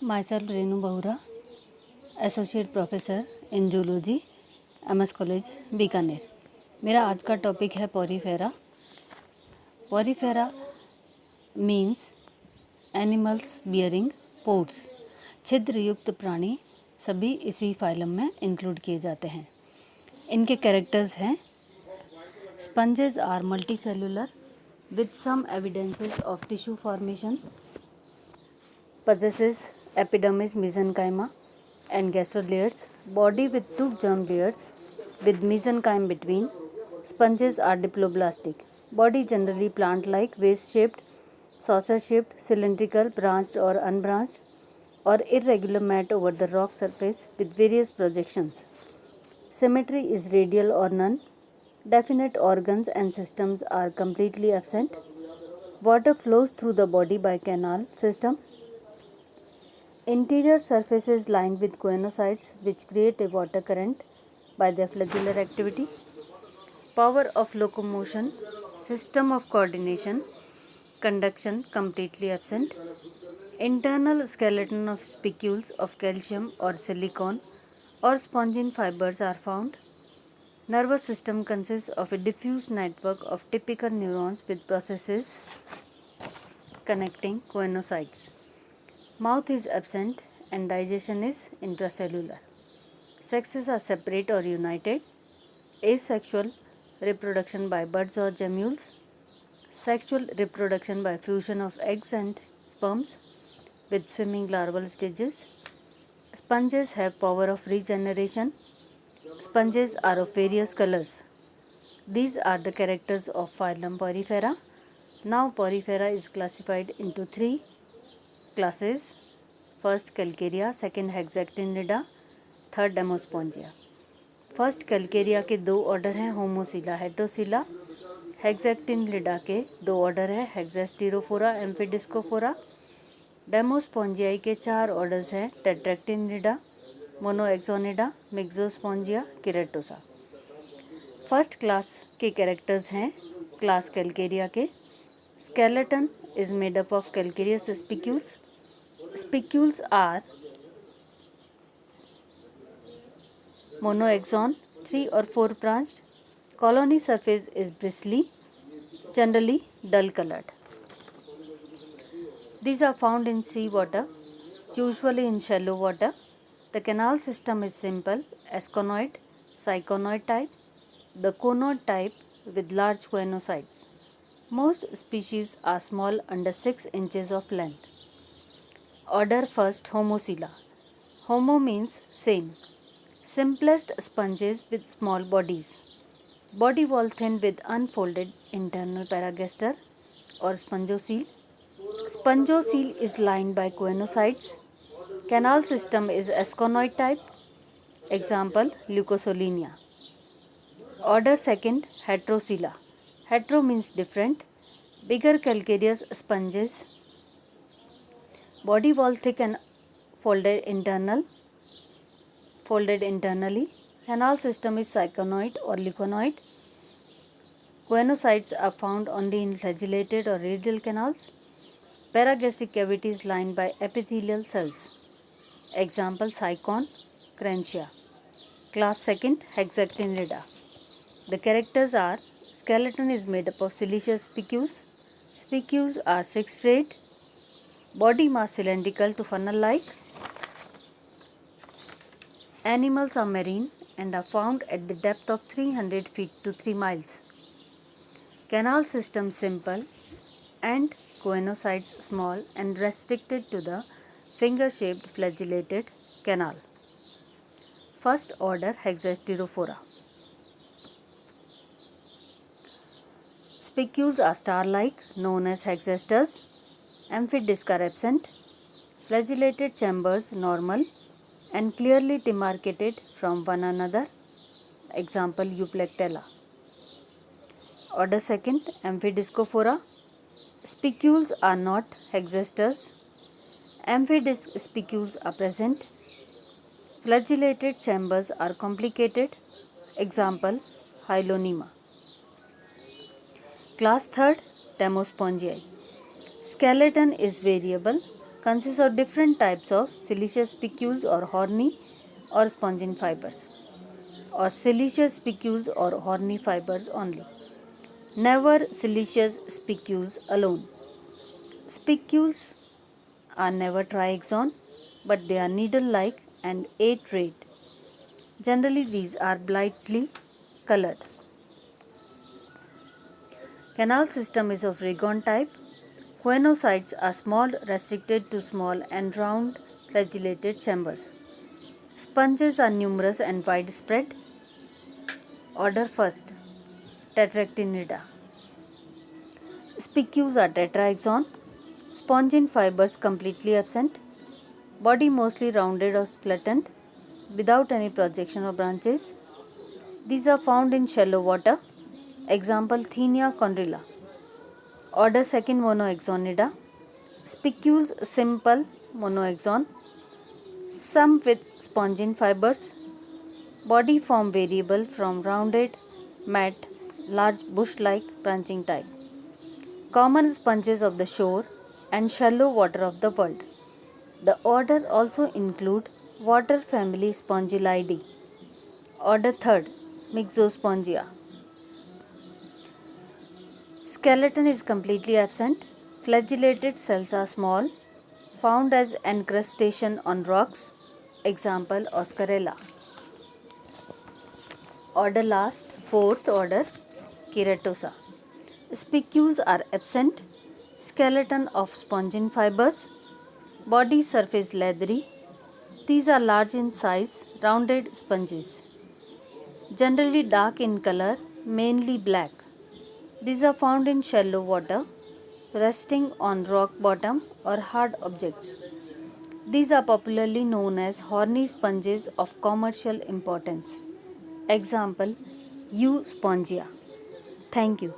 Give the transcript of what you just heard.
Myself Renu Bahura, associate professor in zoology, MS college Bikaner. मेरा आज का टॉपिक है Porifera. Porifera means animals bearing pores. छिद्र युक्त प्राणी सभी इसी फाइलम में इंक्लूड किए जाते हैं। इनके कैरेक्टर्स हैं: sponges are multicellular with some evidences of tissue formation, possesses epidermis, mesenchyma and gastrolayers, body with two germ layers with mesenchyme between. Sponges are diploblastic. Body generally plant-like, vase-shaped, saucer-shaped, cylindrical, branched or unbranched, or irregular mat over the rock surface with various projections. Symmetry is radial or none. Definite organs and systems are completely absent. Water flows through the body by canal system. Interior surfaces lined with choanocytes which create a water current by their flagellar activity. Power of locomotion, system of coordination, conduction completely absent. Internal skeleton of spicules of calcium or silicon or spongin fibers are found. Nervous system consists of a diffuse network of typical neurons with processes connecting choanocytes. Mouth is absent and digestion is intracellular. Sexes are separate or united. Asexual reproduction by buds or gemmules. Sexual reproduction by fusion of eggs and sperms with swimming larval stages. Sponges have power of regeneration. Sponges are of various colors. These are the characters of phylum Porifera. Now Porifera is classified into three classes: first Calcarea, second Hexactinida, third Demospongiae. First Calcarea के दो order हैं, होमोसिला, हेट्रोसिला। हेक्सैक्टिनिडा के दो order हैं, हेक्सास्टीरोफोरा, एम्फिडिस्कोफोरा। डेमोस्पोंजियाई के चार orders हैं, टेट्रैक्टिनिडा, मोनोएक्सोनिडा, मिक्सोस्पोंजिया, किरेटोसा। First class के कैरेक्टर्स हैं क्लास कैलकेरिया के: skeleton is made up of calcareous spicules. Spicules are monoaxon, 3 or 4 branched. Colony surface is bristly, generally dull colored. These are found in sea water, usually in shallow water. The canal system is simple, asconoid, syconoid type, the conoid type with large choanocytes. Most species are small, under 6 inches of length. Order first Homocilla. Homo means same. Simplest sponges with small bodies. Body wall thin with unfolded internal paragaster or spongocele. Spongocele is lined by choanocytes. Canal system is asconoid type. Example Leucosolenia. Order second Heterocilla. Hetero means different. Bigger calcareous sponges. Body wall thick and folded internally. Canal system is syconoid or leuconoid. Choanocytes are found only in flagellated or radial canals. Paragastric cavity is lined by epithelial cells. Example Sycon, Crantia. Class second Hexactinida. The characters are: skeleton is made up of siliceous spicules. Spicules are 6-rayed. Body mass cylindrical to funnel-like. Animals are marine and are found at the depth of 300 feet to 3 miles. Canal system simple and choanocytes small and restricted to the finger-shaped flagellated canal. First order Hexasterophora. Spicules are star-like, known as hexasters. Amphidisc are absent. Flagellated chambers normal and clearly demarcated from one another. Example Euplectella. Order second Amphidiscophora. Spicules are not hexasters. Amphidisc spicules are present. Flagellated chambers are complicated. Example Hyloneema. Class third Demospongiae. Skeleton is variable, consists of different types of siliceous spicules or horny or spongin fibers, or siliceous spicules or horny fibers only. Never siliceous spicules alone. Spicules are never triaxon, but they are needle-like and 8-rayed. Generally, these are brightly colored. Canal system is of Rigon type. Choanocytes are small, restricted to small and round flagellated chambers. Sponges are numerous and widespread. Order first, Tetractinida. Spicules are tetraxon. Spongin fibers completely absent. Body mostly rounded or flattened without any projection or branches. These are found in shallow water. Example, Thenia chondrila. Order second, Monoaxonida. Spicules simple monoaxon, some with spongin fibers. Body form variable from rounded, matte, large bush-like branching type. Common sponges of the shore and shallow water of the world. The order also include water family Spongylidae. Order third, Myxospongia. Skeleton is completely absent. Flagellated cells are small, found as encrustation on rocks. Example, Oscarella. Order last, fourth order, Keratosa. Spicules are absent. Skeleton of spongin fibers. Body surface leathery. These are large in size, rounded sponges. Generally dark in color, mainly black. These are found in shallow water, resting on rock bottom or hard objects. These are popularly known as horny sponges of commercial importance. Example, Euspongia. Thank you.